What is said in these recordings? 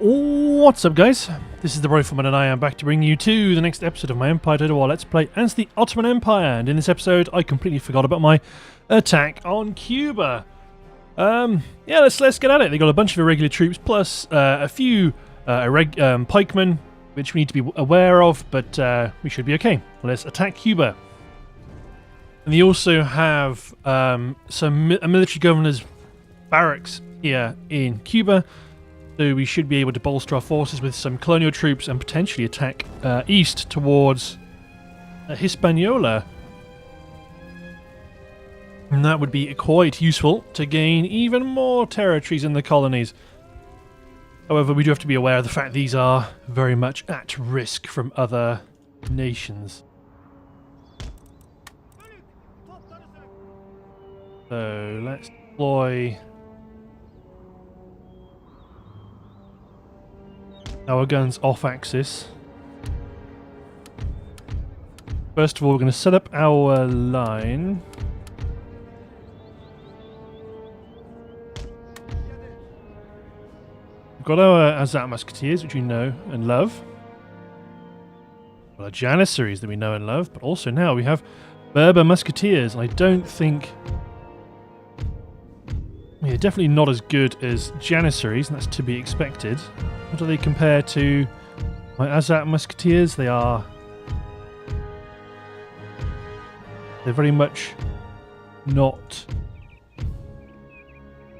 What's up, guys? This is the Rifleman, and I am back to bring you to the next episode of my Empire Total War Let's Play as the Ottoman Empire. And in this episode, I completely forgot about my attack on Cuba. Yeah, let's get at it. They got a bunch of irregular troops plus a few pikemen, which we need to be aware of, but we should be okay. Let's attack Cuba. And they also have a military governor's barracks here in Cuba. So we should be able to bolster our forces with some colonial troops and potentially attack east towards Hispaniola. And that would be quite useful to gain even more territories in the colonies. However, we do have to be aware of the fact these are very much at risk from other nations. So let's deploy our guns off axis. First of all, we're going to set up our line. We've got our Azat Musketeers, which we know and love. Well, our Janissaries that we know and love, but also now we have Berber Musketeers. I don't think... Yeah, definitely not as good as Janissaries, and that's to be expected. How do they compare to my Azat Musketeers? They're very much not...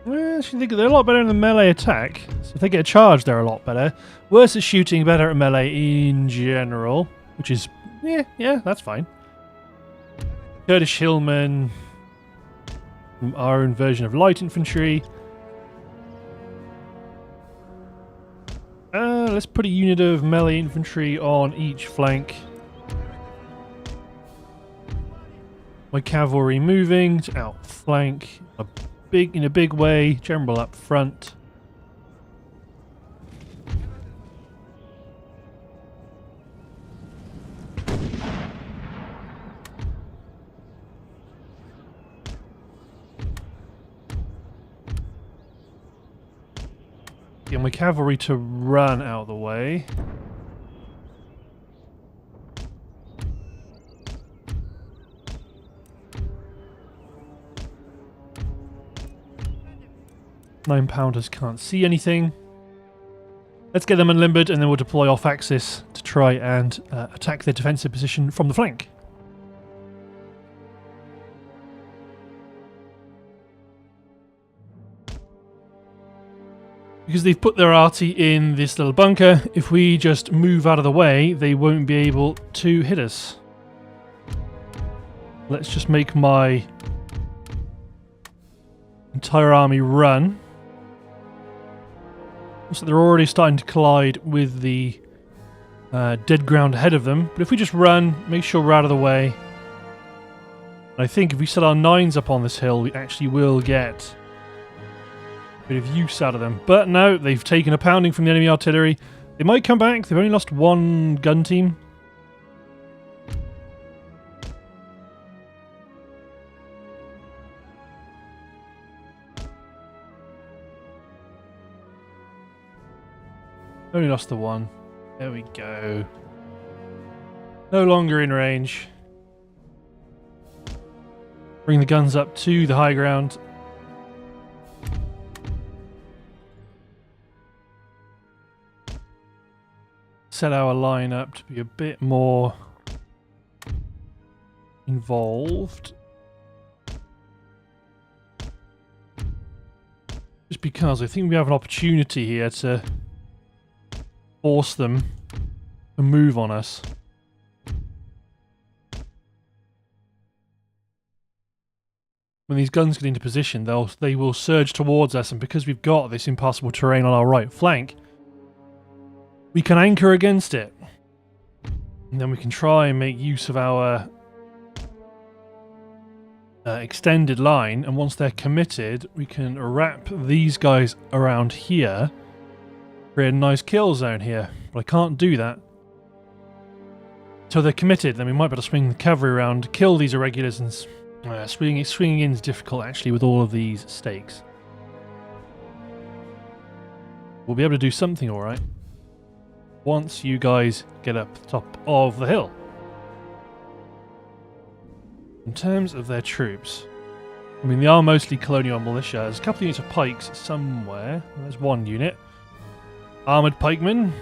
Well, I think they're a lot better in the melee attack. So if they get a charge, they're a lot better. Worse at shooting, better at melee in general, which is... Yeah, that's fine. Kurdish Hillmen... our own version of light infantry. Let's put a unit of melee infantry on each flank. My cavalry moving to outflank in a big way. General up front. Get my cavalry to run out of the way. Nine-pounders can't see anything. Let's get them unlimbered and then we'll deploy off axis to try and attack their defensive position from the flank. Because they've put their arty in this little bunker, if we just move out of the way, they won't be able to hit us. Let's just make my entire army run. So they're already starting to collide with the dead ground ahead of them. But if we just run, make sure we're out of the way. I think if we set our 9s up on this hill, we actually will get bit of use out of them. But no, they've taken a pounding from the enemy artillery. They might come back. They've only lost one gun team. Only lost the one. There we go. No longer in range. Bring the guns up to the high ground. Set our line up to be a bit more involved. Just because I think we have an opportunity here to force them to move on us. When these guns get into position, they will surge towards us, and because we've got this impassable terrain on our right flank, we can anchor against it. And then we can try and make use of our extended line, and once they're committed, we can wrap these guys around here, create a nice kill zone here. But I can't do that until they're committed. Then we might be able to swing the cavalry around, kill these irregulars, and swinging in is difficult actually with all of these stakes. We'll be able to do something alright once you guys get up the top of the hill. In terms of their troops, I mean, they are mostly colonial militia. There's a couple of units of pikes somewhere. There's one unit. Armoured pikemen.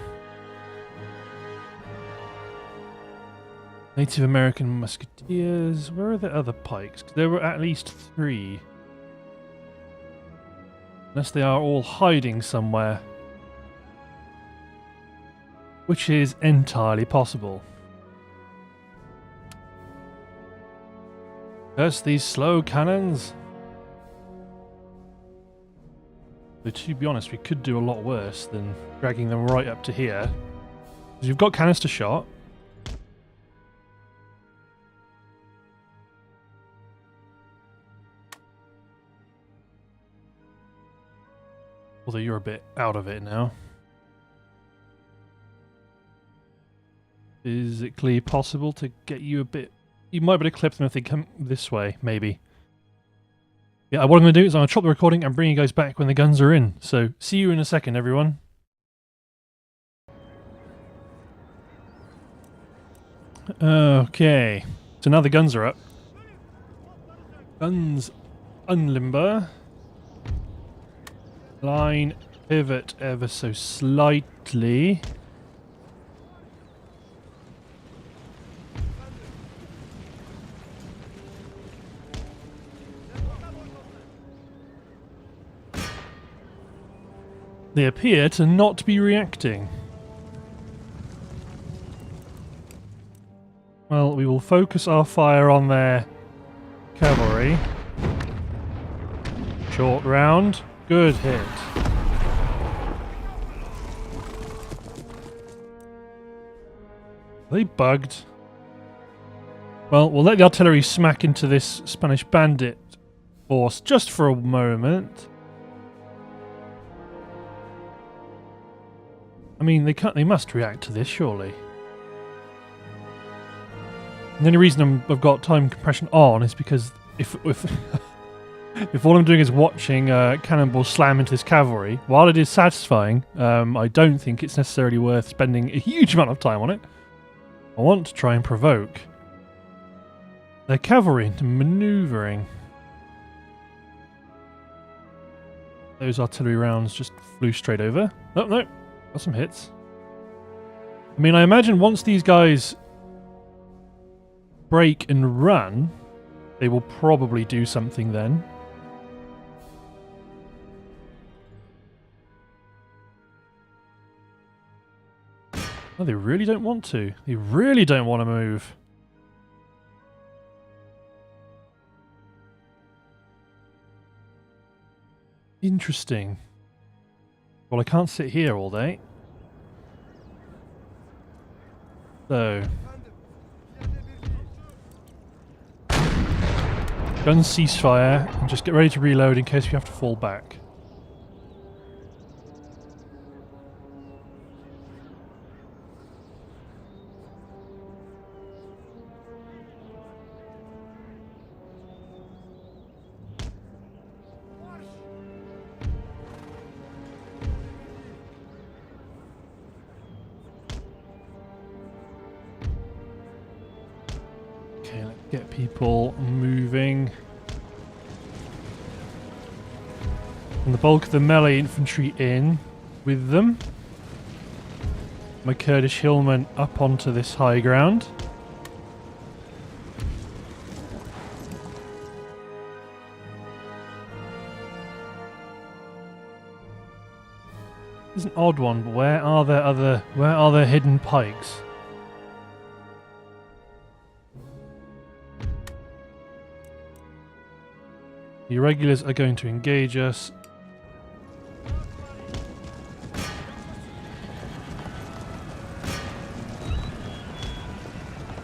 Native American musketeers. Where are the other pikes? 'Cause there were at least 3. Unless they are all hiding somewhere. Which is entirely possible. Curse these slow cannons. But to be honest, we could do a lot worse than dragging them right up to here. Because you've got canister shot. Although you're a bit out of it now. Physically possible to get you a bit... You might be able to clip them if they come this way, maybe. Yeah, what I'm going to do is I'm going to stop the recording and bring you guys back when the guns are in. So, see you in a second, everyone. Okay. So now the guns are up. Guns unlimber. Line pivot ever so slightly. They appear to not be reacting. Well, we will focus our fire on their cavalry. Short round. Good hit. Are they bugged? Well, we'll let the artillery smack into this Spanish bandit force just for a moment. I mean, they must react to this, surely. And the only reason I've got time compression on is because if if all I'm doing is watching cannonballs slam into this cavalry, while it is satisfying, I don't think it's necessarily worth spending a huge amount of time on it. I want to try and provoke their cavalry into manoeuvring. Those artillery rounds just flew straight over. Oh, no. Got some hits. I mean, I imagine once these guys break and run, they will probably do something then. No, they really don't want to. They really don't want to move. Interesting. Well, I can't sit here all day. So... Guns ceasefire and just get ready to reload in case we have to fall back. Okay, let's get people moving. And the bulk of the melee infantry in with them. My Kurdish hillmen up onto this high ground. This is an odd one, but where are their hidden pikes? The irregulars are going to engage us.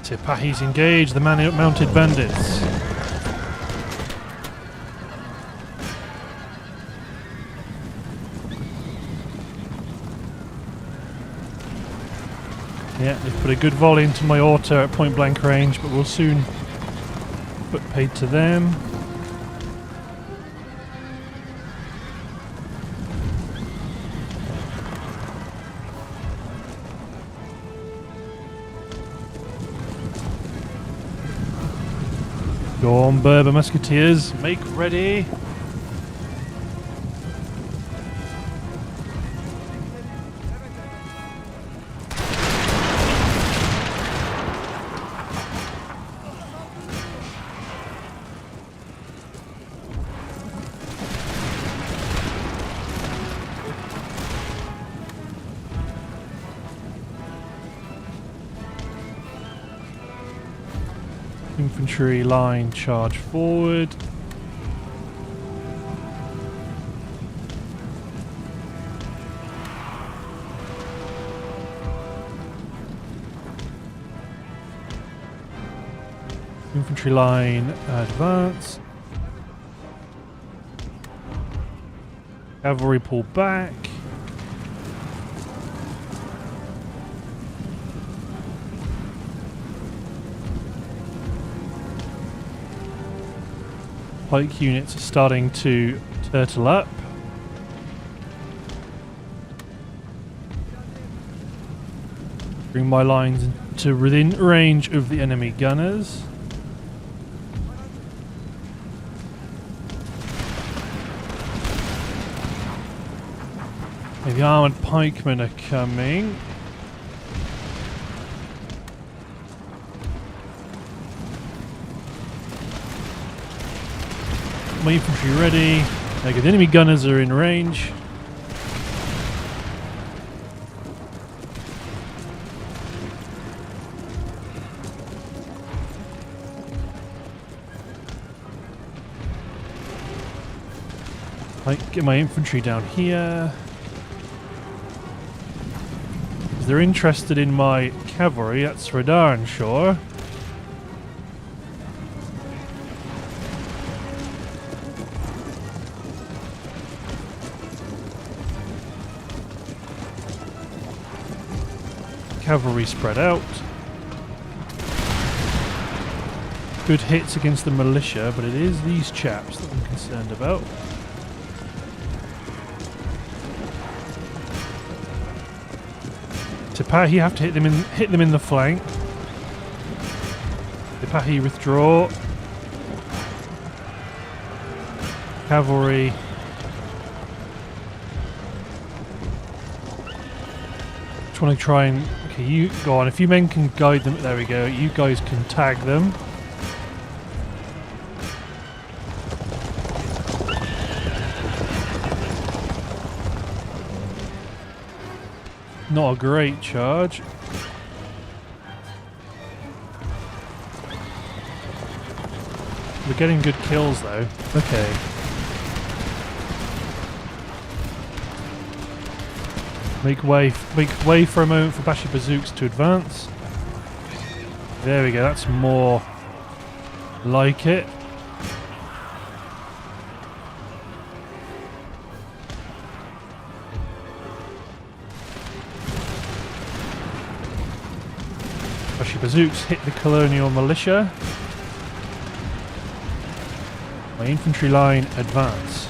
Sipahis engage the mounted bandits. Yeah, they've put a good volley into my auto at point blank range, but we'll soon put paid to them. Go on, Berber Musketeers, make ready. Infantry line charge forward. Infantry line advance. Cavalry pull back. Pike units are starting to turtle up. Bring my lines to within range of the enemy gunners. The armoured pikemen are coming. My infantry ready. Okay, the enemy gunners are in range. Get my infantry down here. They're interested in my cavalry, that's for darn sure. Cavalry spread out. Good hits against the militia, but it is these chaps that I'm concerned about. Sipahi, you have to hit them in the flank. Sipahi, withdraw. Cavalry. Just want to try and... Okay, you go on. If you men can guide them... There we go. You guys can tag them. Not a great charge. We're getting good kills though. Okay. Make way for a moment for Bashi Bazooks to advance. There we go, that's more like it. Bashi Bazooks hit the colonial militia. My infantry line advance.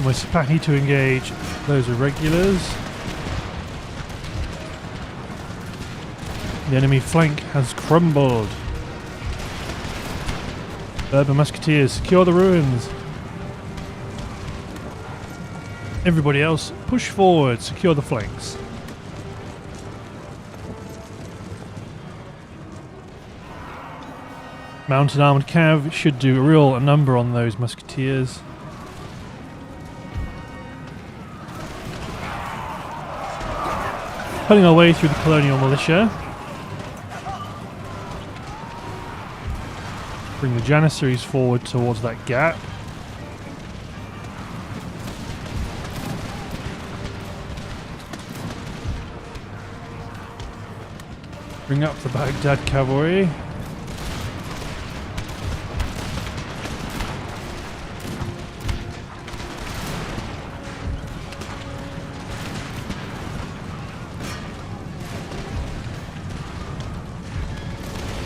My Sipahi to engage those irregulars. The enemy flank has crumbled. Berber Musketeers, secure the ruins. Everybody else, push forward, secure the flanks. Mounted armoured cav should do a real number on those musketeers. Cutting our way through the colonial militia. Bring the Janissaries forward towards that gap. Bring up the Baghdad cavalry.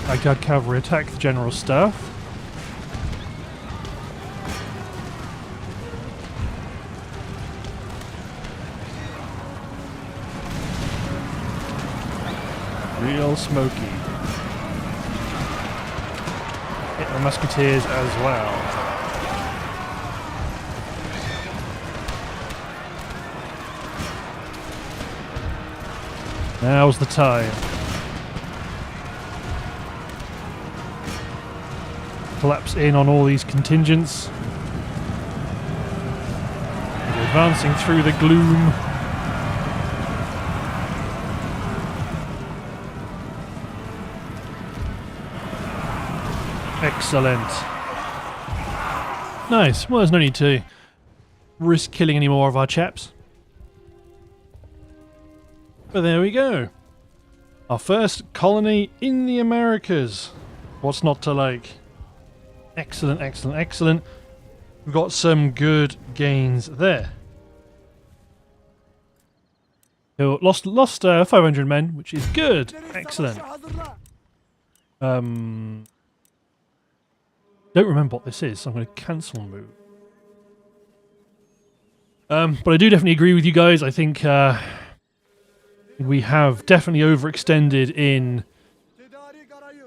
Baghdad cavalry attack the general staff. Real smoky. Hit the musketeers as well. Now's the time. Collapse in on all these contingents. We're advancing through the gloom. Excellent. Nice. Well, there's no need to risk killing any more of our chaps. But there we go. Our first colony in the Americas. What's not to like? Excellent, excellent, excellent. We've got some good gains there. So lost 500 men, which is good. Excellent. Don't remember what this is, so I'm going to cancel move. But I do definitely agree with you guys. I think we have definitely overextended in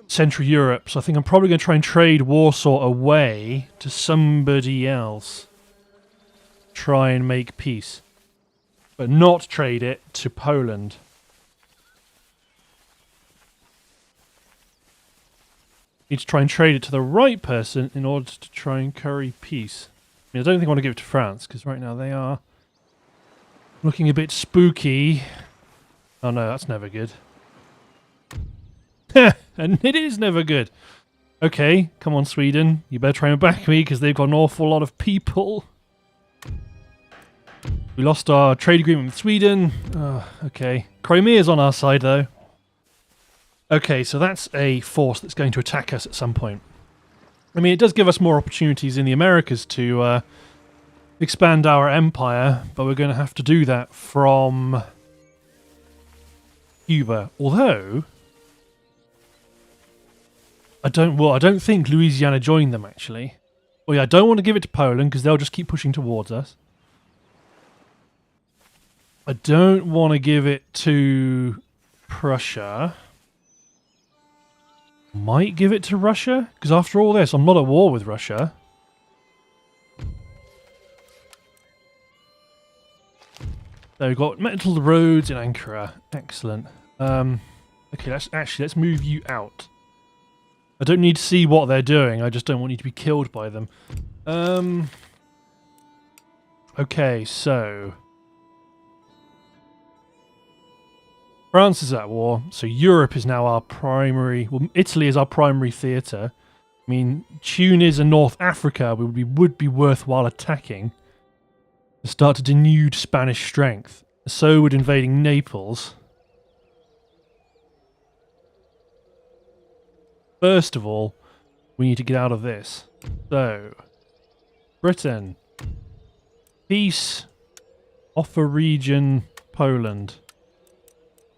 Central Europe, so I think I'm probably going to try and trade Warsaw away to somebody else. Try and make peace. But not trade it to Poland. Need to try and trade it to the right person in order to try and curry peace. I mean, I don't think I want to give it to France, because right now they are looking a bit spooky. Oh no, that's never good. And it is never good. Okay, come on Sweden. You better try and back me, because they've got an awful lot of people. We lost our trade agreement with Sweden. Oh, okay. Crimea's on our side, though. Okay, so that's a force that's going to attack us at some point. I mean, it does give us more opportunities in the Americas to expand our empire, but we're going to have to do that from Cuba. Although I don't think Louisiana joined them, actually. Well, yeah, I don't want to give it to Poland because they'll just keep pushing towards us. I don't want to give it to Prussia. Might give it to Russia, because after all this, I'm not at war with Russia. So we've got metal roads in Ankara. Excellent. Okay, let's move you out. I don't need to see what they're doing. I just don't want you to be killed by them. Okay, so France is at war, so Europe is now our primary... Well, Italy is our primary theatre. I mean, Tunis and North Africa would be worthwhile attacking to start to denude Spanish strength. So would invading Naples. First of all, we need to get out of this. So, Britain. Peace. Offer region, Poland.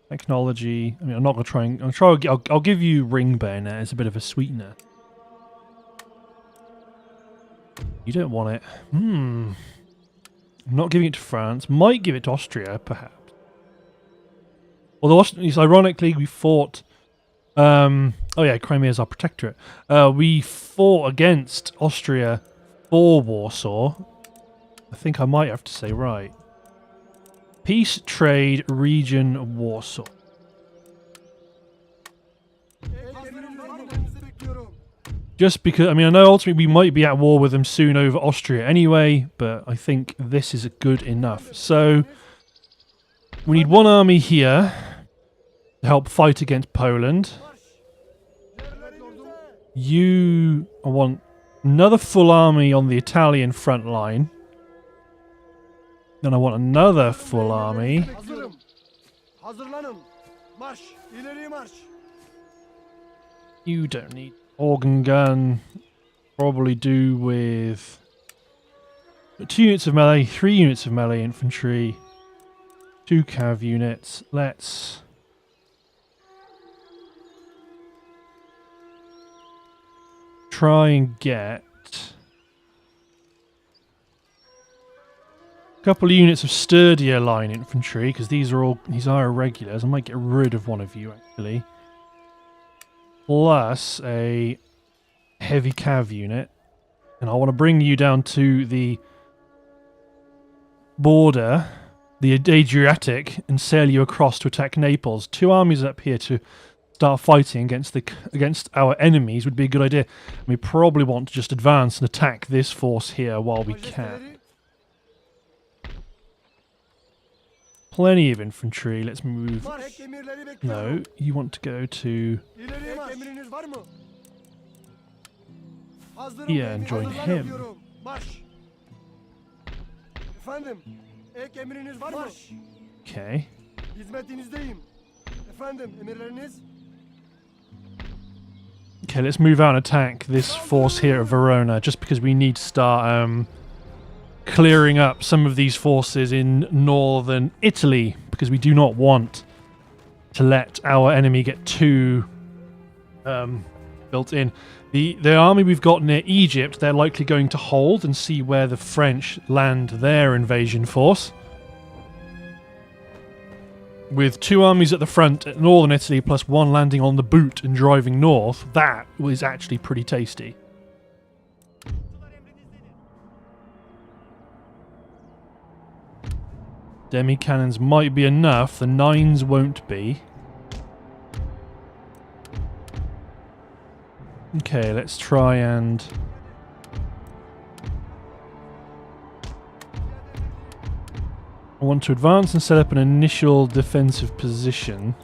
Technology. I mean, I'm not going to try and... I'll give you ring bayonet as a bit of a sweetener. You don't want it. I'm not giving it to France. Might give it to Austria, perhaps. Although, ironically, we fought... oh yeah, Crimea is our protectorate. We fought against Austria for Warsaw. I think I might have to say right. Peace, trade, region, Warsaw. Just because, I mean, I know ultimately we might be at war with them soon over Austria anyway, but I think this is good enough. So, we need one army here to help fight against Poland. I want another full army on the Italian front line. Then I want another full army. You don't need organ gun. Probably do with 2 units of melee, 3 units of melee infantry, 2 cav units. Let's try and get Couple of units of sturdier line infantry, because these are irregulars. I might get rid of one of you, actually. Plus a heavy cav unit. And I want to bring you down to the border, the Adriatic, and sail you across to attack Naples. 2 armies up here to start fighting against our enemies would be a good idea. And we probably want to just advance and attack this force here while we can. Plenty of infantry. Let's move. No, you want to go to here and join him. Okay. Okay, let's move out and attack this force here at Verona, just because we need to start clearing up some of these forces in northern Italy, because we do not want to let our enemy get too built in. The army we've got near Egypt, they're likely going to hold and see where the French land their invasion force. With 2 armies at the front at northern Italy plus 1 landing on the boot and driving north, that was actually pretty tasty. Demi-cannons might be enough, the 9s won't be. Okay, let's try and... I want to advance and set up an initial defensive position.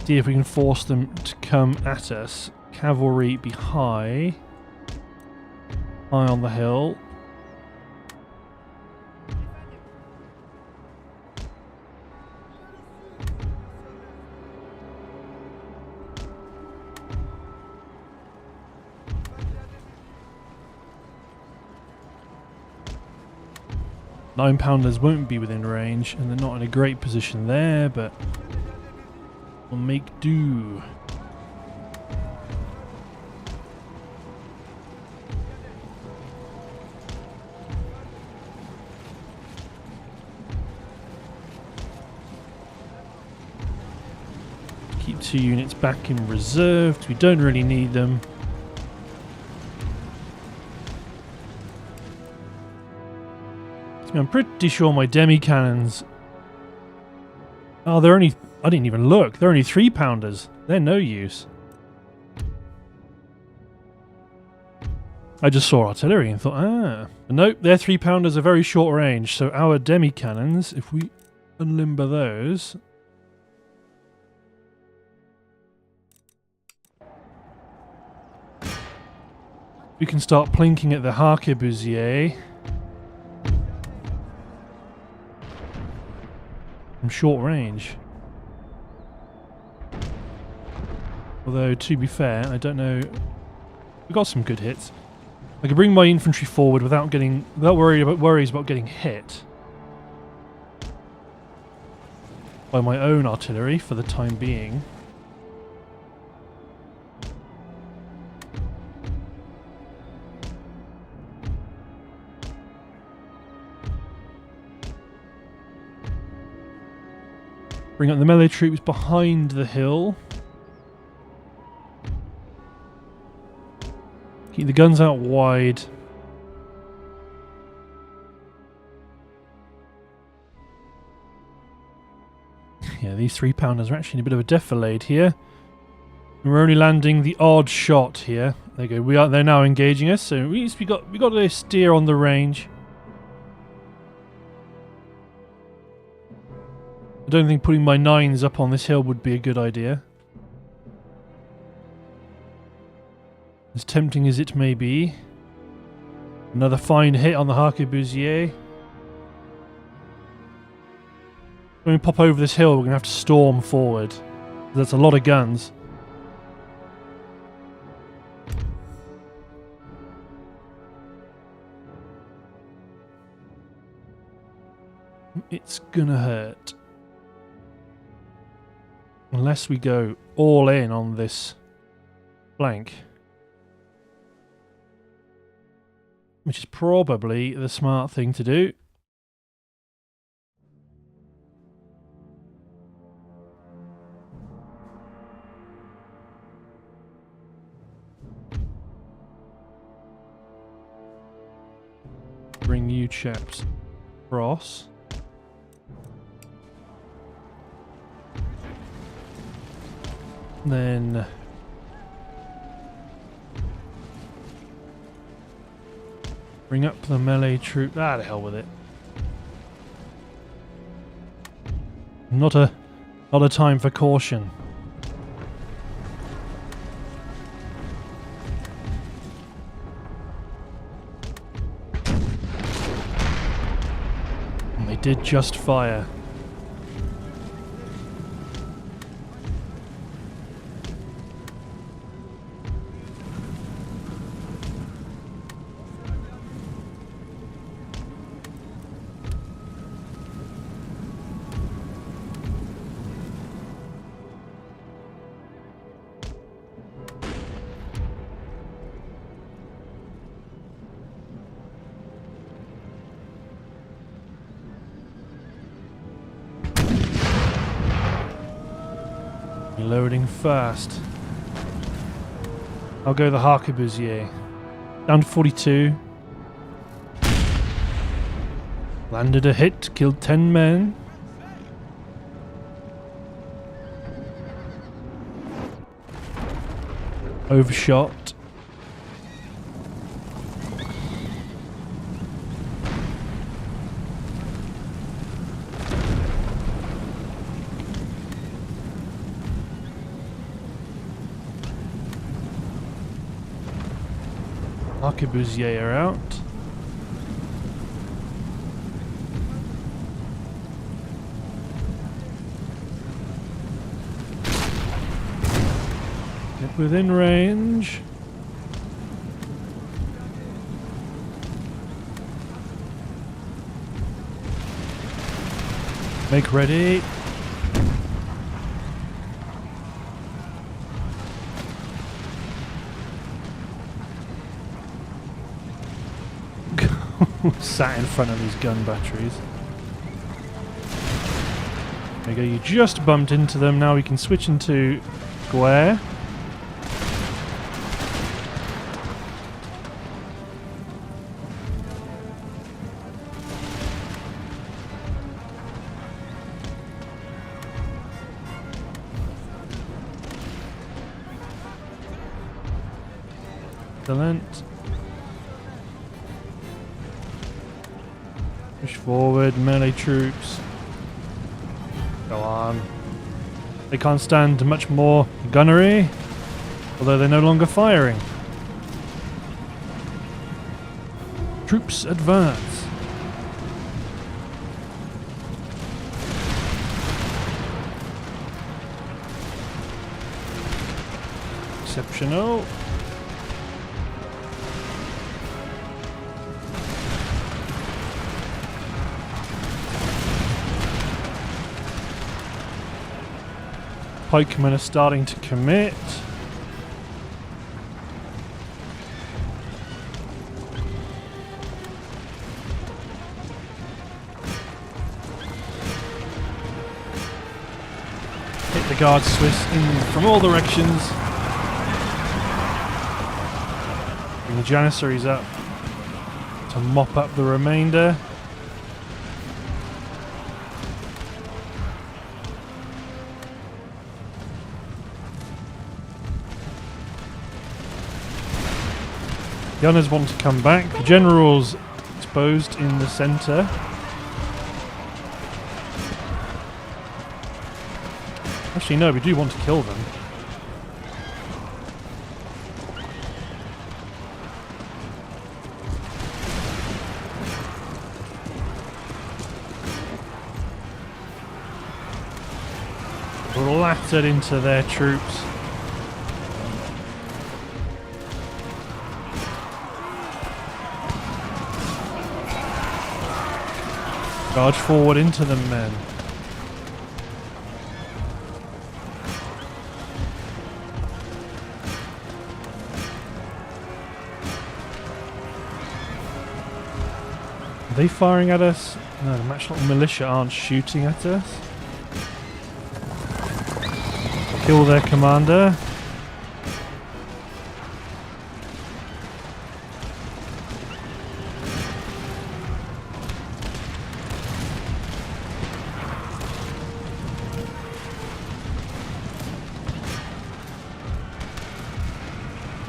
See if we can force them to come at us. Cavalry be high. High on the hill. Nine-pounders won't be within range, and they're not in a great position there, but we'll make do. Keep 2 units back in reserve. We don't really need them. I'm pretty sure my demi-cannons... Oh, they're only... I didn't even look. They're only 3-pounders. They're no use. I just saw artillery and thought, ah. But nope, their 3-pounders are very short range. So our demi-cannons, if we unlimber those... we can start plinking at the arquebusiers. From short range. Although, to be fair, I don't know... we got some good hits. I could bring my infantry forward without worries about getting hit by my own artillery for the time being. Bring up the melee troops behind the hill. Keep the guns out wide. Yeah, these 3-pounders are actually in a bit of a defilade here. And we're only landing the odd shot here. There you go. They're now engaging us, so we got to steer on the range. I don't think putting my 9s up on this hill would be a good idea. As tempting as it may be. Another fine hit on the arquebusier. When we pop over this hill, we're going to have to storm forward. That's a lot of guns. It's gonna hurt. Unless we go all in on this flank. which is probably the smart thing to do. Bring you chaps across. Then bring up the melee troop. Ah, the hell with it. Not a time for caution. And they did just fire. Loading fast. I'll go the Harkebusier. Down to 42. Landed a hit, killed 10 men. Overshot. Arquebusier are out. Get within range. Make ready. Sat in front of these gun batteries. There you go, you just bumped into them. Now we can switch into square. Excellent. Push forward, melee troops. Go on. They can't stand much more gunnery, although they're no longer firing. Troops advance. Exceptional. Pikemen are starting to commit. Hit the guard Swiss in from all directions. Bring the Janissaries up to mop up the remainder. The Gunners want to come back. The General's exposed in the centre. Actually, no, we do want to kill them. Blattered into their troops. Charge forward into them, men. Are they firing at us? No, the matchlock militia aren't shooting at us. Kill their commander.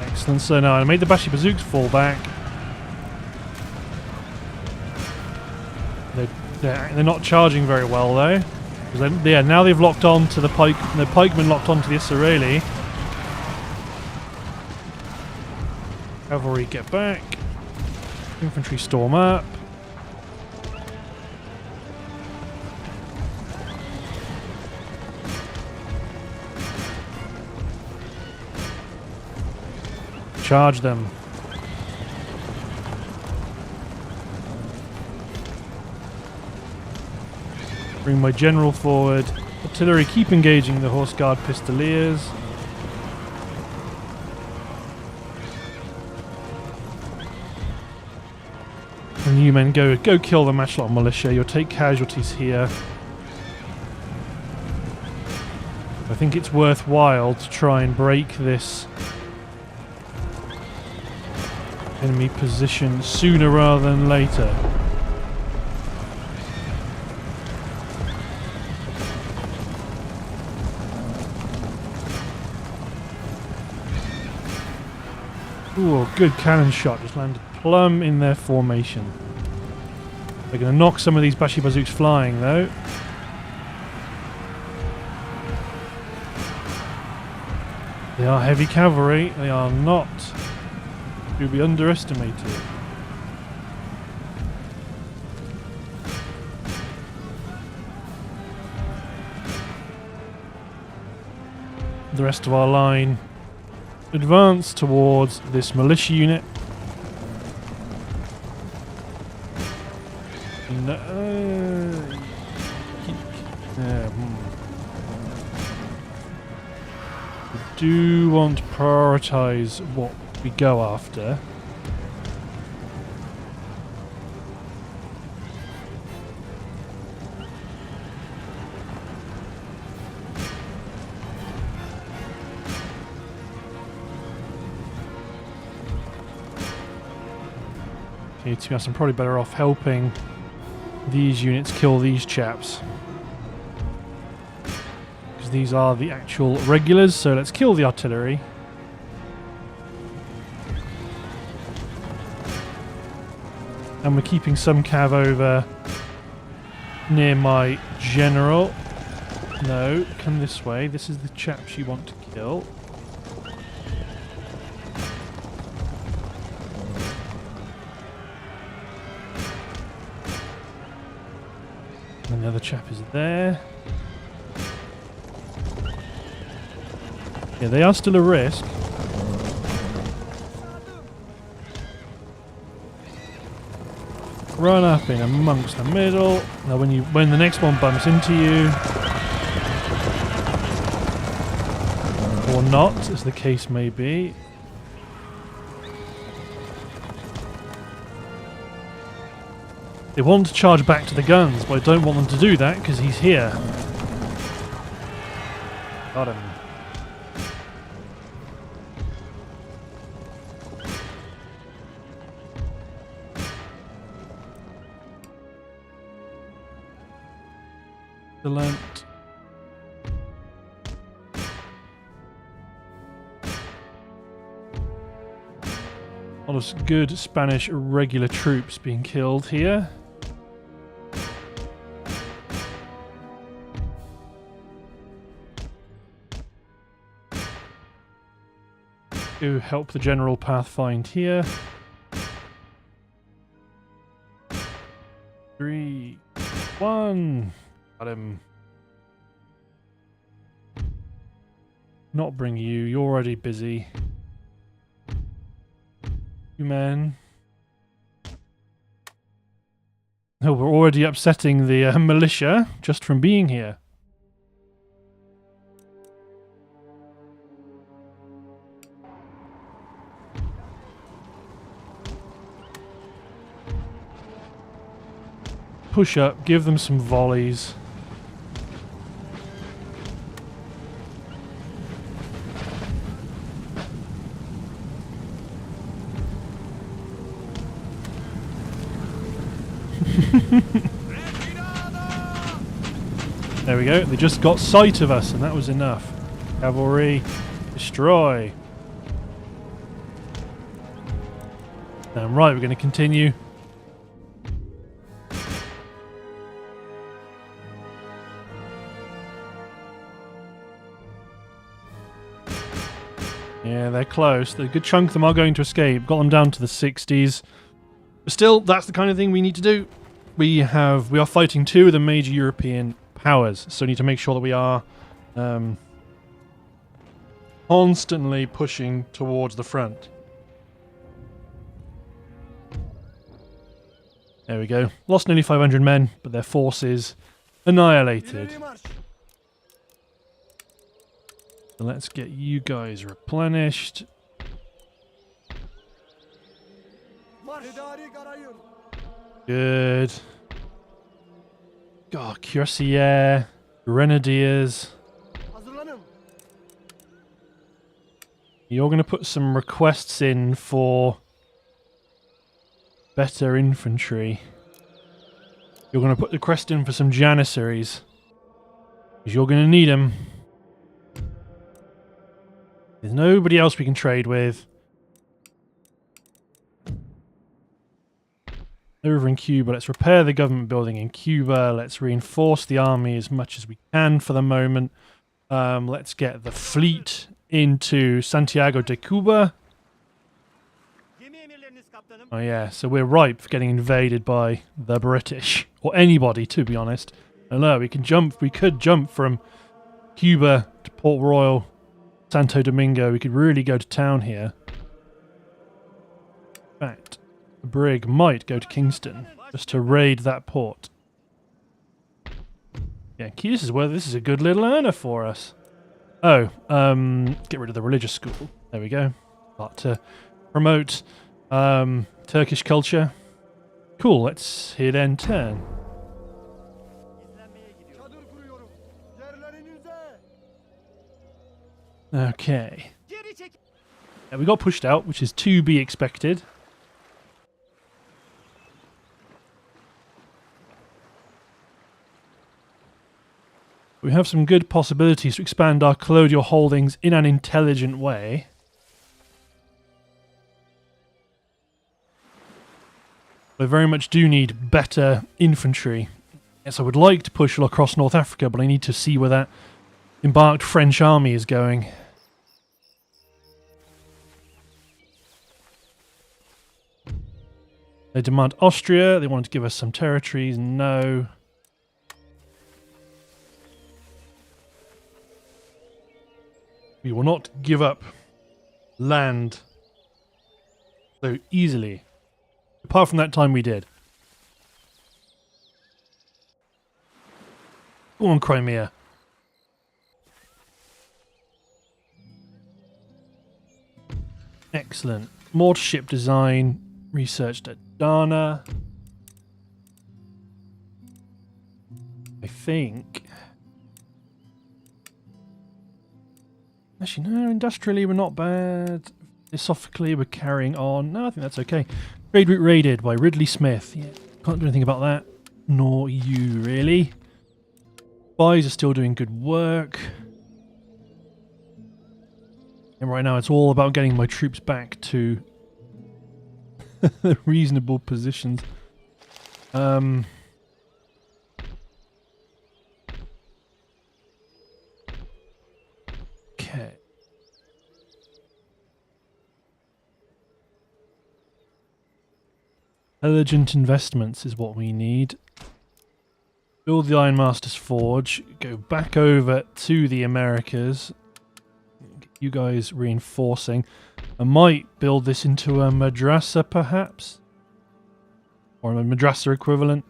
Excellent. So now I made the Bashi bazooks fall back. They're not charging very well though. Yeah, now they've locked on to the pikemen locked onto the Israeli. Cavalry get back. Infantry storm up. Charge them. Bring my general forward. Artillery, keep engaging the Horse Guard Pistoliers. And you men go kill the matchlock militia. You'll take casualties here. I think it's worthwhile to try and break this enemy position sooner rather than later. Ooh, good cannon shot. Just landed plumb in their formation. They're going to knock some of these Bashi bazooks flying, though. They are heavy cavalry. They are not to be underestimated. The rest of our line advance towards this militia unit. We do want to prioritise what we go after. Okay, to be honest, I'm probably better off helping these units kill these chaps. Because these are the actual regulars, so let's kill the artillery. And we're keeping some cav over near my general. No, come this way. This is the chaps you want to kill. And the other chap is there. Yeah, they are still a risk. Run up in amongst the middle. Now when the next one bumps into you, or not, as the case may be. They want to charge back to the guns, but I don't want them to do that because he's here. Got him. Excellent. A lot of good Spanish regular troops being killed here. To help the general pathfind here. 3, 1. Got him. Not bring you. You're already busy. You men. Oh, we're already upsetting the militia just from being here. push up, give them some volleys. There we go. They just got sight of us, and that was enough. Cavalry, destroy. Right, we're going to continue. Yeah, they're close. A good chunk of them are going to escape. Got them down to the 60s. But still, that's the kind of thing we need to do. We are fighting two of the major European powers, so we need to make sure that we are constantly pushing towards the front. There we go. Lost nearly 500 men, but their forces annihilated. So let's get you guys replenished. Good. God, Cuirassier, Grenadiers. You're going to put some requests in for better infantry. You're going to put the request in for some Janissaries, because you're going to need them. There's nobody else we can trade with. Over in Cuba, let's repair the government building in Cuba. Let's reinforce the army as much as we can for the moment. Let's get the fleet into Santiago de Cuba. Oh yeah, so we're ripe for getting invaded by the British. Or anybody, to be honest. I know, we could jump from Cuba to Port Royal, Santo Domingo. We could really go to town here. In fact, the brig might go to Kingston just to raid that port. Yeah, this is a good little earner for us. Oh, get rid of the religious school. There we go. Start to promote Turkish culture. Cool, let's hit end turn. Okay. Yeah, we got pushed out, which is to be expected. We have some good possibilities to expand our colonial holdings in an intelligent way. We very much do need better infantry. Yes, I would like to push across North Africa, but I need to see where that embarked French army is going. They demand Austria. They want to give us some territories. No. We will not give up land so easily. Apart from that time we did. Go on, Crimea. Excellent. Mortar ship design. Researched at Dana. I think. Actually, no, industrially we're not bad. Philosophically we're carrying on. No, I think that's okay. Trade route raided by Ridley Smith. Yeah, can't do anything about that. Nor you, really. Spies are still doing good work. And right now it's all about getting my troops back to reasonable positions. Okay. Intelligent investments is what we need. Build the Ironmaster's Forge. Go back over to the Americas. Get you guys reinforcing. I might build this into a madrasa, perhaps? Or a madrasa equivalent.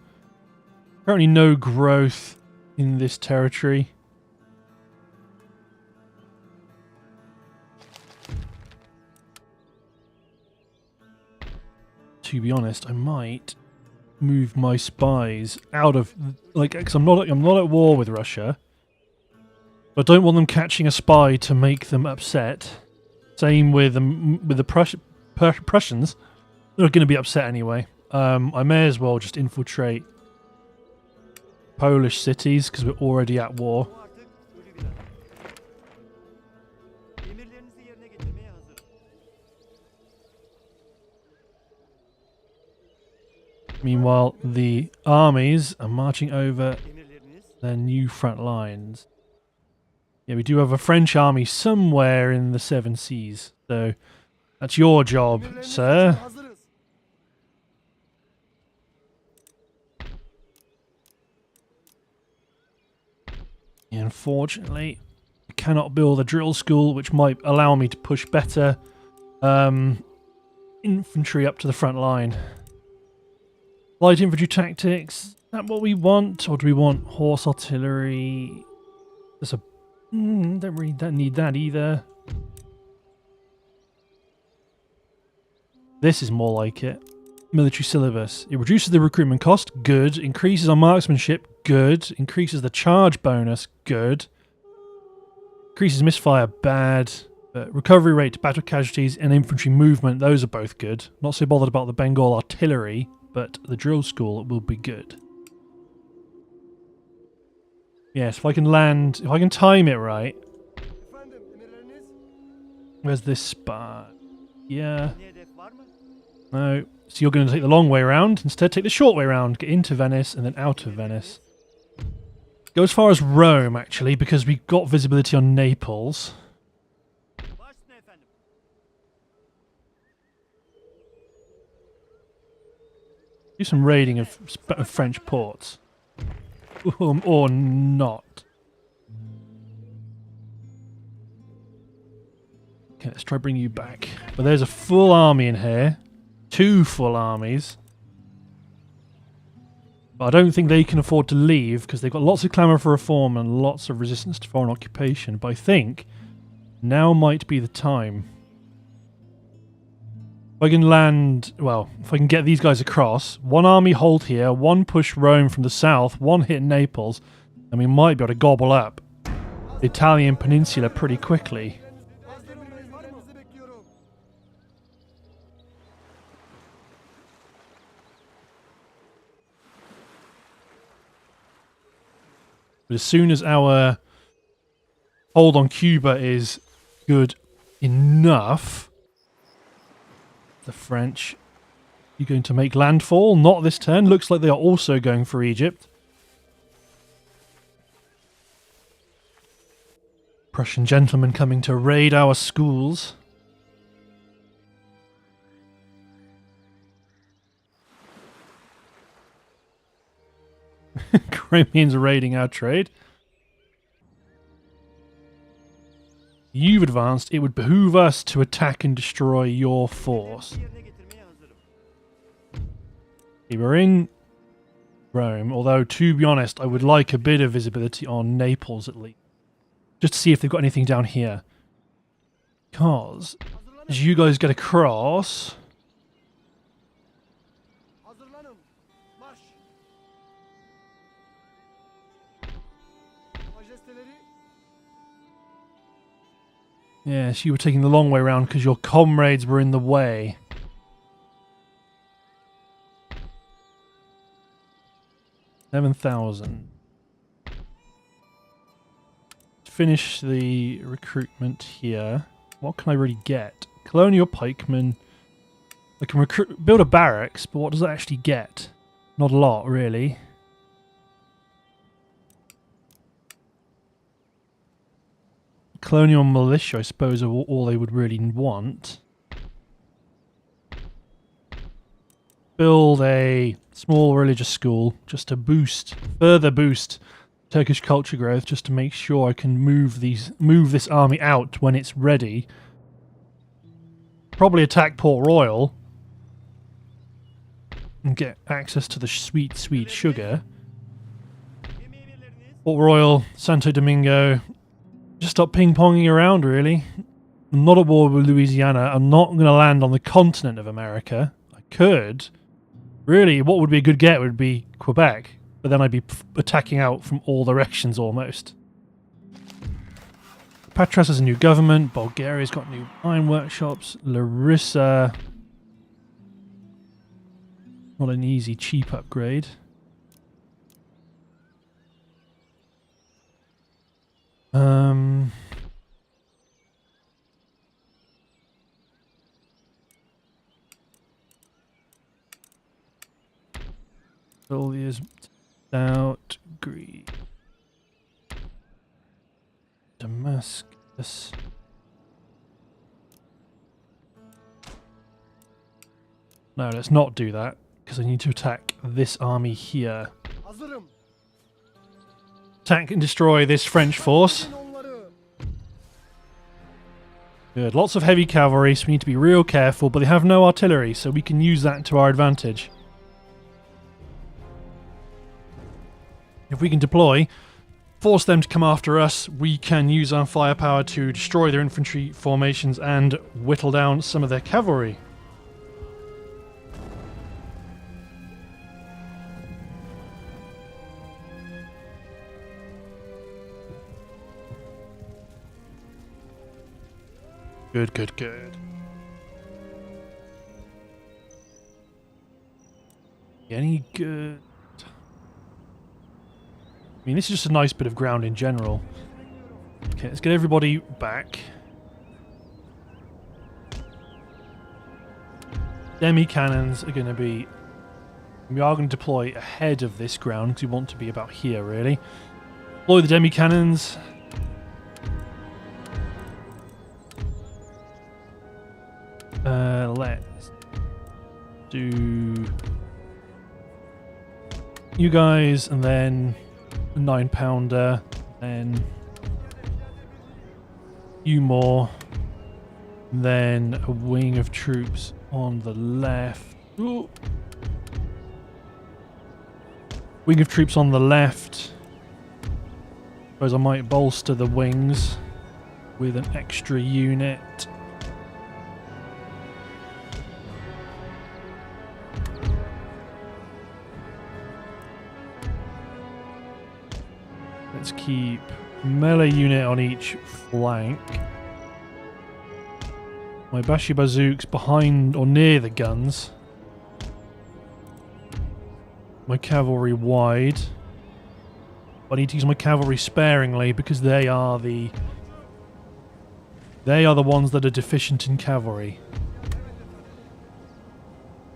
Apparently no growth in this territory. To be honest, I might move my spies out of, like, because I'm not at war with Russia. But I don't want them catching a spy to make them upset. Same with the Prussians. They're going to be upset anyway. I may as well just infiltrate Polish cities because we're already at war. Meanwhile, the armies are marching over their new front lines. Yeah, we do have a French army somewhere in the Seven Seas, so that's your job, sir. Yeah, unfortunately, I cannot build a drill school, which might allow me to push better infantry up to the front line. Light infantry tactics, is that what we want? Or do we want horse artillery? There's a... don't need that either. This is more like it. Military syllabus. It reduces the recruitment cost, good. Increases our marksmanship, good. Increases the charge bonus, good. Increases misfire, bad. But recovery rate, battle casualties, and infantry movement, those are both good. Not so bothered about the Bengal artillery, but the drill school will be good. Yes, if I can land, if I can time it right. Where's this spot? Yeah. No. So you're going to take the long way around. Instead, take the short way around. Get into Venice and then out of Venice. Go as far as Rome, actually, because we got visibility on Naples. Do some raiding of French ports. Or not. Okay, let's try bringing you back. But there's a full army in here. 2 full armies. But I don't think they can afford to leave because they've got lots of clamour for reform and lots of resistance to foreign occupation. But I think now might be the time. If I can land, well, if I can get these guys across, 1 army hold here, 1 push Rome from the south, 1 hit Naples, and we might be able to gobble up the Italian peninsula pretty quickly. But as soon as our hold on Cuba is good enough, the French are going to make landfall. Not this turn. Looks like they are also going for Egypt. Prussian gentlemen coming to raid our schools. Crimeans are raiding our trade. You've advanced. It would behoove us to attack and destroy your force. Okay, we're in Rome, although to be honest, I would like a bit of visibility on Naples at least. Just to see if they've got anything down here. Because as you guys get across... Yes, you were taking the long way around because your comrades were in the way. $7,000. Finish the recruitment here. What can I really get? Colonial pikemen. I can build a barracks, but what does that actually get? Not a lot, really. Colonial militia, I suppose, are all they would really want. Build a small religious school just to further boost Turkish culture growth, just to make sure I can move this army out when it's ready. Probably attack Port Royal and get access to the sweet, sweet sugar. Port Royal, Santo Domingo. Just stop ping-ponging around, really. I'm not at war with Louisiana. I'm not going to land on the continent of America. I could. Really, what would be a good get would be Quebec, but then I'd be attacking out from all directions almost. Patras has a new government. Bulgaria's got new iron workshops. Larissa, not an easy, cheap upgrade. Soldiers out, Greece, Damascus. No, let's not do that, because I need to attack this army here. Attack and destroy this French force. Good, lots of heavy cavalry, so we need to be real careful, but they have no artillery, so we can use that to our advantage. If we can deploy, force them to come after us, we can use our firepower to destroy their infantry formations and whittle down some of their cavalry. Good, good, good. Any good? I mean, this is just a nice bit of ground in general. Okay, let's get everybody back. Demi-cannons are going to be... We are going to deploy ahead of this ground because we want to be about here, really. Deploy the demi-cannons. Let's do you guys, and then a 9-pounder, then you more, then a wing of troops on the left. Ooh. Wing of troops on the left. Suppose I might bolster the wings with an extra unit. Let's keep melee unit on each flank. My Bashi bazooks behind or near the guns. My cavalry wide. I need to use my cavalry sparingly because they are the ones that are deficient in cavalry.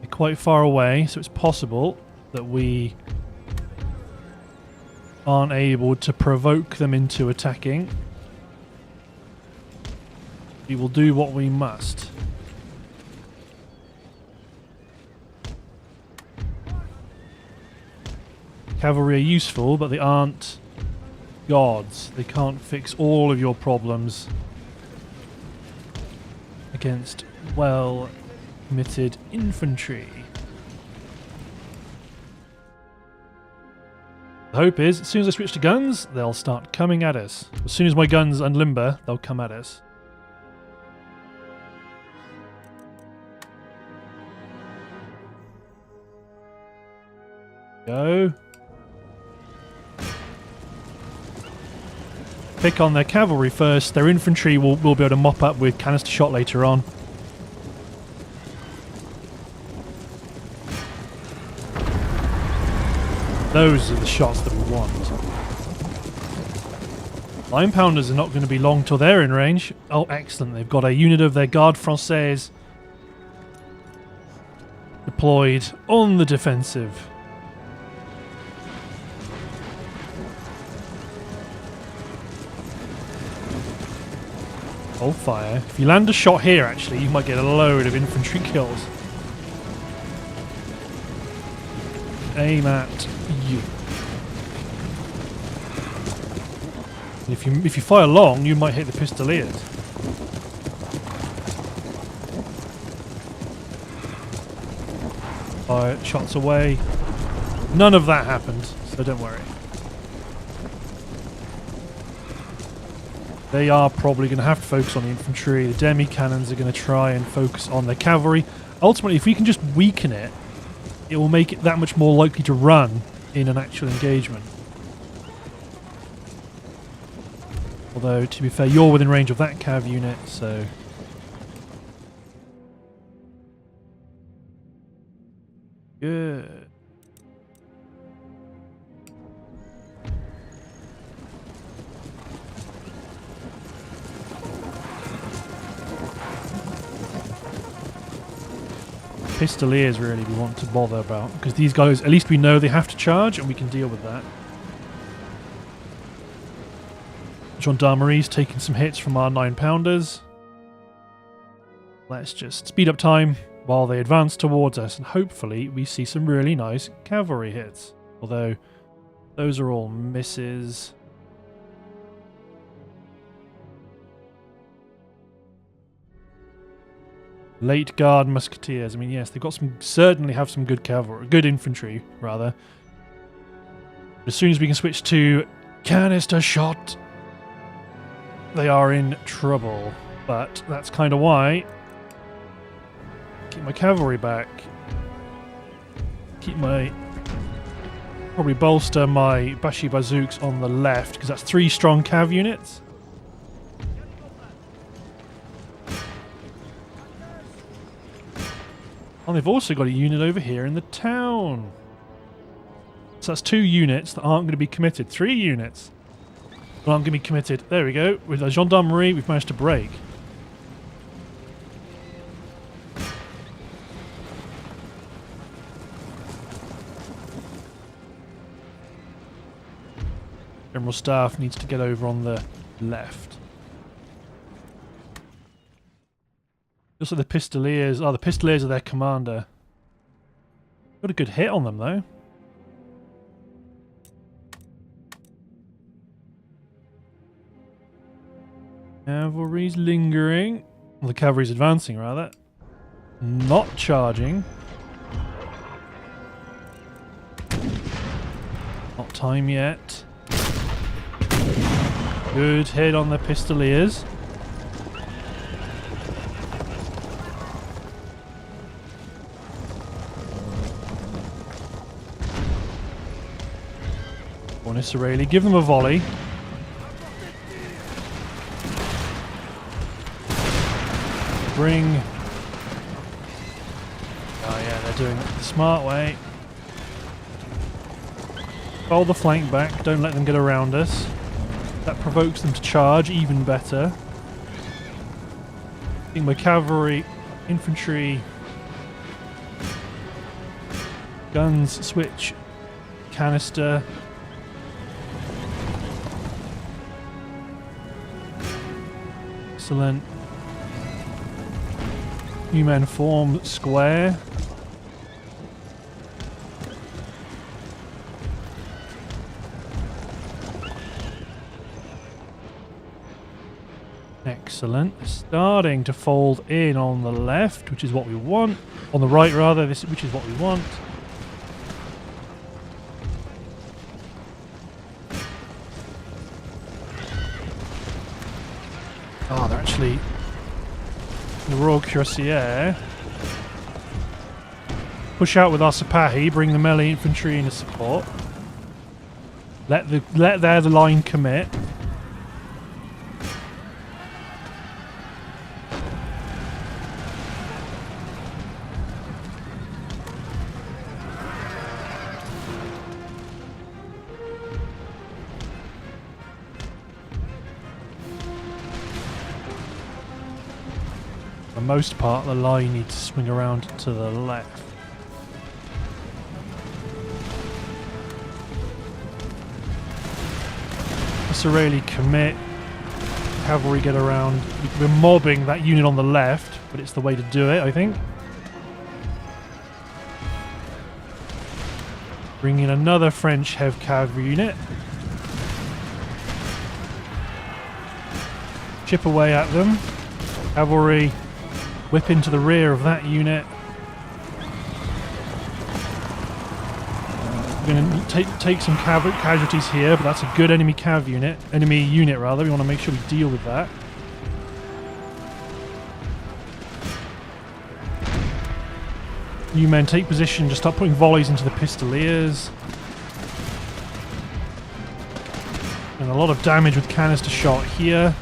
They're quite far away, so it's possible that we aren't able to provoke them into attacking. We will do what we must. Cavalry are useful, but they aren't gods. They can't fix all of your problems against well-committed infantry. The hope is, as soon as I switch to guns, they'll start coming at us. As soon as my guns unlimber, they'll come at us. Go. Pick on their cavalry first. Their infantry will be able to mop up with canister shot later on. Those are the shots that we want. Line pounders are not going to be long till they're in range. Oh, excellent. They've got a unit of their Garde Française deployed on the defensive. Hold fire. If you land a shot here, actually, you might get a load of infantry kills. Aim at you. If you fire long, you might hit the pistoliers. Fire shots away. None of that happened, so don't worry. They are probably going to have to focus on the infantry. The demi-cannons are going to try and focus on their cavalry. Ultimately, if we can just weaken it it will make it that much more likely to run in an actual engagement. Although, to be fair, you're within range of that cav unit, so... Good. Pistoliers really we want to bother about, because these guys, at least we know they have to charge and we can deal with that. Gendarmerie's taking some hits from our 9-pounders. Let's just speed up time while they advance towards us, and hopefully we see some really nice cavalry hits. Although, those are all misses. Late Guard Musketeers. I mean, yes, they've got some, certainly have some good cavalry, good infantry, rather. As soon as we can switch to canister shot, they are in trouble. But that's kind of why. Keep my cavalry back. Keep my... Probably bolster my Bashi Bazooks on the left, because that's 3 strong cav units. And they've also got a unit over here in the town. So that's 2 units that aren't going to be committed. 3 units that aren't going to be committed. There we go. With a gendarmerie, we've managed to break. General Staff needs to get over on the left. Just like the Pistoliers. Oh, the Pistoliers are their commander. Got a good hit on them, though. Cavalry's lingering. Well, the cavalry's advancing, rather. Not charging. Not time yet. Good hit on the Pistoliers. Israeli, give them a volley. Bring... Oh yeah, they're doing it the smart way. Hold the flank back, don't let them get around us. That provokes them to charge even better. I think my cavalry, infantry, guns switch, canister. Excellent. New men form square. Excellent. Starting to fold in on the left, which is what we want. On the right, rather, which is what we want. Oh, they're actually the Royal Cuirassier. Push out with our Sipahi, bring the melee infantry in as support. Let the line commit. For the most part, the line needs to swing around to the left. Israeli commit. Cavalry get around. We're mobbing that unit on the left, but it's the way to do it, I think. Bring in another French Hev cavalry unit. Chip away at them. Cavalry whip into the rear of that unit. We're going to take some casualties here, but that's a good enemy unit. Enemy unit, rather. We want to make sure we deal with that. You men take position, just start putting volleys into the pistoliers. And a lot of damage with canister shot here.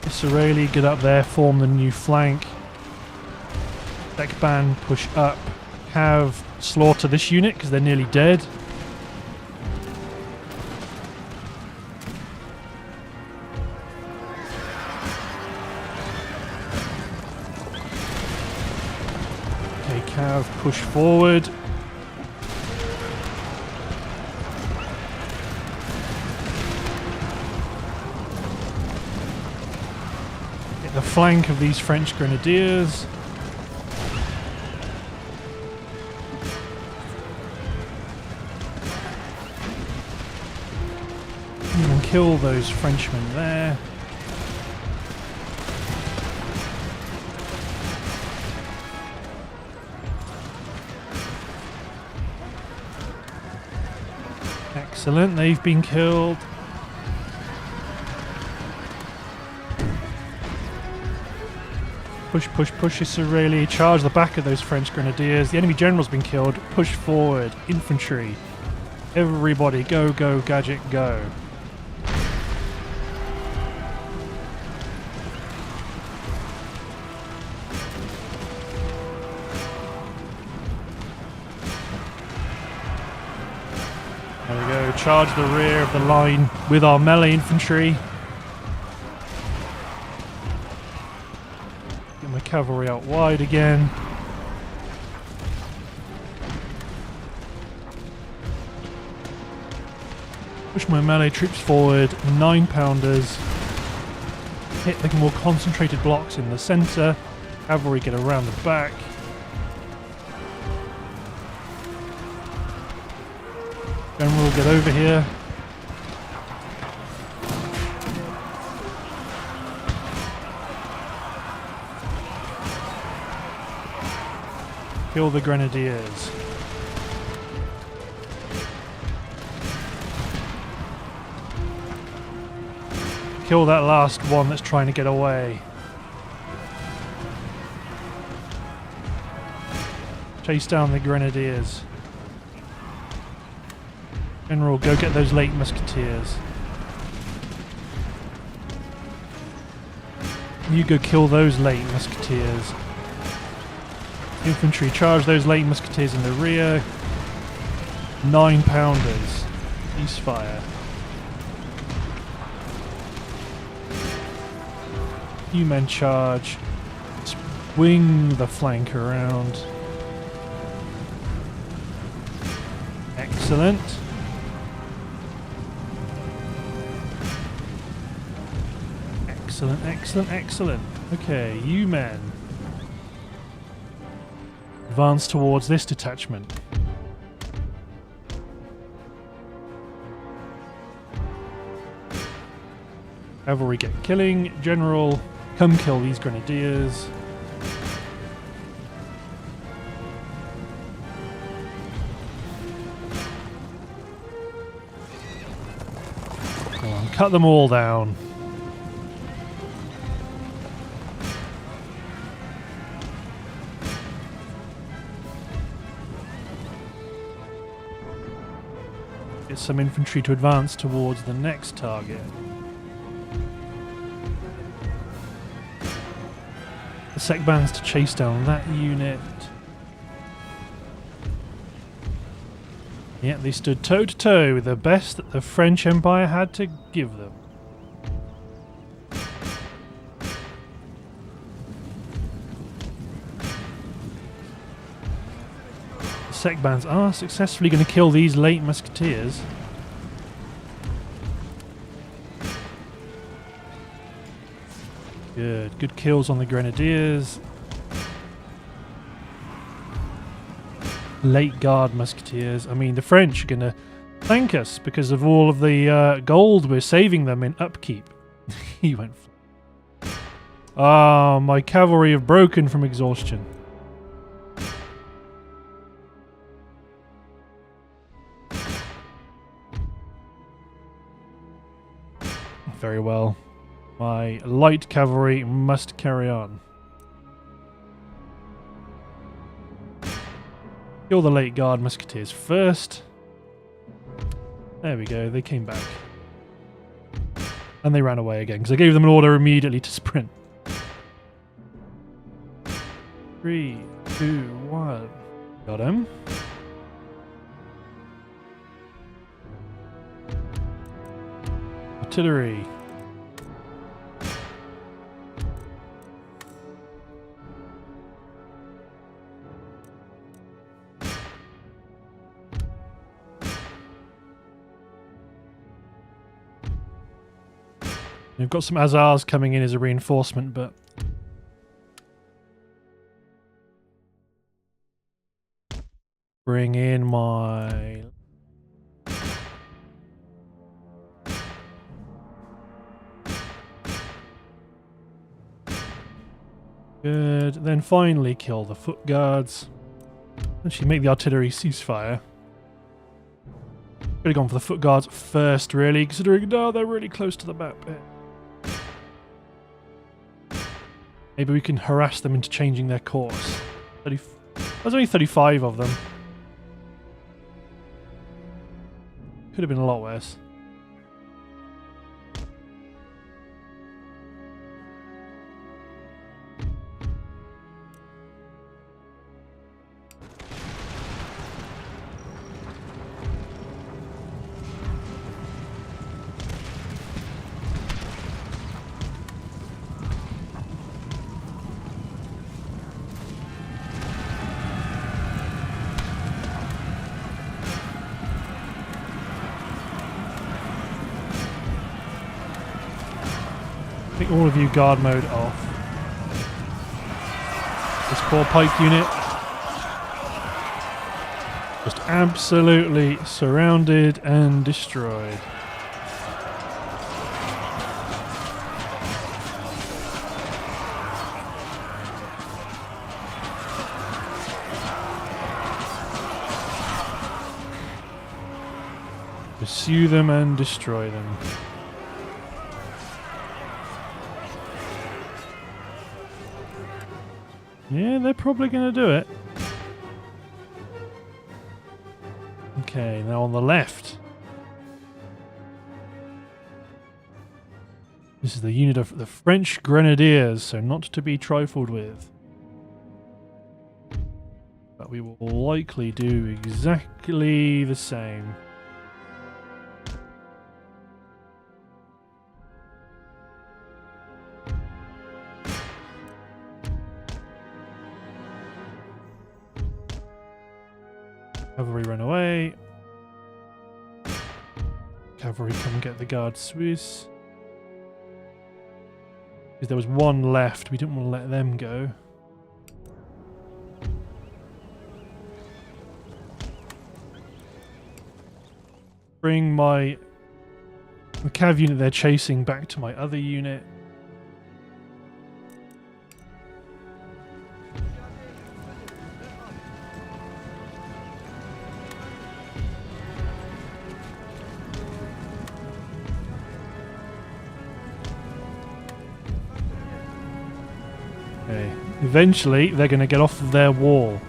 Israeli, get up there, form the new flank. Deckband, push up. Cav, slaughter this unit because they're nearly dead. Okay, Cav, push forward. Get the flank of these French grenadiers. And kill those Frenchmen there. Excellent, they've been killed. Push, push, push, Israeli. Charge the back of those French grenadiers. The enemy general's been killed. Push forward. Infantry. Everybody, go, go, gadget, go. There we go. Charge the rear of the line with our melee infantry. Get my cavalry out wide again. Push my melee troops forward. 9-pounders. Hit the more concentrated blocks in the centre. Cavalry get around the back. General, get over here. Kill the grenadiers. Kill that last one that's trying to get away. Chase down the grenadiers. General, go get those late musketeers. You go kill those late musketeers. Infantry, charge those late musketeers in the rear. 9-pounders. Ceasefire. You men charge. Swing the flank around. Excellent. Excellent, excellent, excellent. Okay, you men. Advance towards this detachment. Cavalry get killing. General, come kill these grenadiers. Come on, cut them all down. Get some infantry to advance towards the next target. The sec bands to chase down that unit. Yeah, they stood toe to toe with the best that the French Empire had to give them. The sec bands are successfully going to kill these late musketeers. Good. Good kills on the grenadiers. Late guard musketeers. I mean, the French are going to thank us because of all of the gold we're saving them in upkeep. He went. Ah, my cavalry have broken from exhaustion. Very well. My light cavalry must carry on. Kill the late guard musketeers first. There we go, they came back. And they ran away again, because I gave them an order immediately to sprint. 3, 2, 1. Got him. Artillery. We've got some Azars coming in as a reinforcement, but bring in my good. Then finally kill the foot guards. Actually make the artillery ceasefire. Could have gone for the foot guards first, really, considering now they're really close to the map. Maybe we can harass them into changing their course. There's only 35 of them. Could have been a lot worse. Take all of you guard mode off. This poor pike unit just absolutely surrounded and destroyed. Pursue them and destroy them. Yeah, they're probably going to do it. Okay, now on the left. This is the unit of the French Grenadiers, so not to be trifled with. But we will likely do exactly the same. Cavalry run away. Cavalry come and get the Guard Suisse. Because there was one left, we didn't want to let them go. Bring the cav unit they're chasing back to my other unit. Okay. Eventually, they're going to get off of their wall.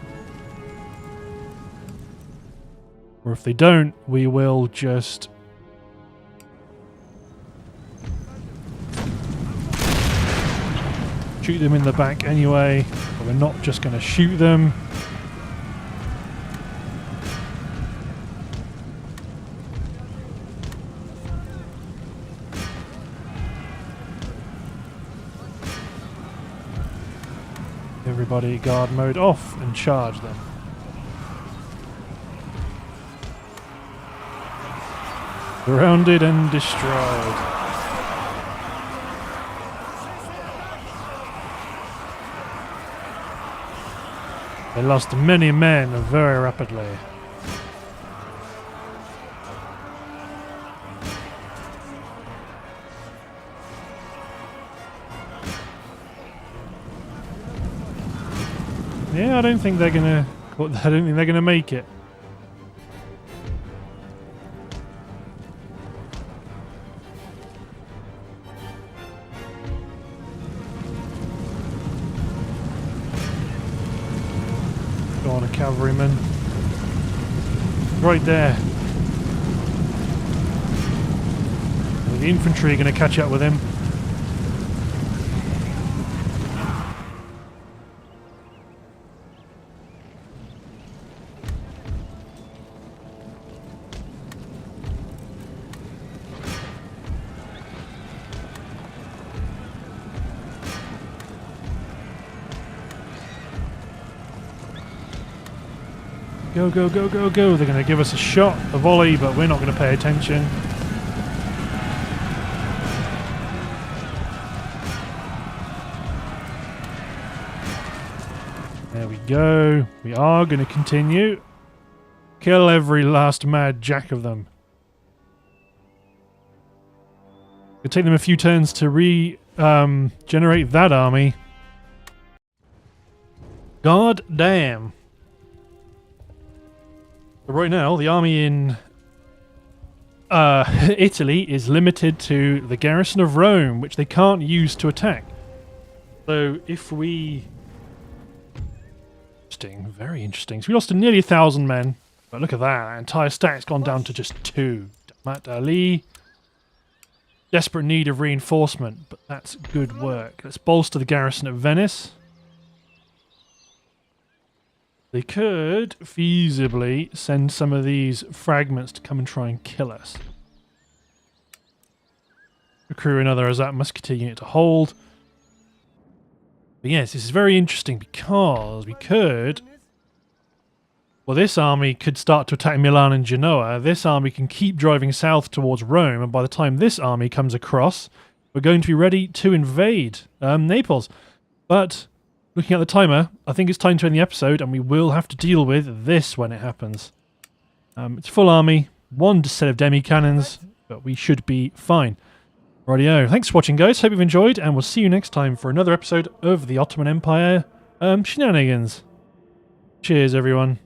Or if they don't, we will just shoot them in the back anyway. But we're not just going to shoot them. Everybody guard mode off and charge them. Surrounded and destroyed. They lost many men very rapidly. Yeah, I don't think they're gonna make it. Go on, a cavalryman. right there. The infantry are going to catch up with him. Go, go, go, go, go. They're going to give us a shot, a volley, but we're not going to pay attention. There we go. We are going to continue. Kill every last mad jack of them. It'll take them a few turns to generate that army. God damn. But right now, the army in Italy is limited to the garrison of Rome, which they can't use to attack. So if we... Interesting, very interesting. So we lost to nearly 1,000 men. But look at that, our entire stack's gone down to just 2. Mat Ali. Desperate need of reinforcement, but that's good work. Let's bolster the garrison at Venice. They could feasibly send some of these fragments to come and try and kill us. Recruit another Azat musketeer unit to hold. But yes, this is very interesting because we could... Well, this army could start to attack Milan and Genoa. This army can keep driving south towards Rome, and by the time this army comes across, we're going to be ready to invade Naples. But... looking at the timer, I think it's time to end the episode, and we will have to deal with this when it happens. It's full army, 1 set of demi-cannons, but we should be fine. Rightio. Thanks for watching, guys. Hope you've enjoyed, and we'll see you next time for another episode of the Ottoman Empire shenanigans. Cheers, everyone.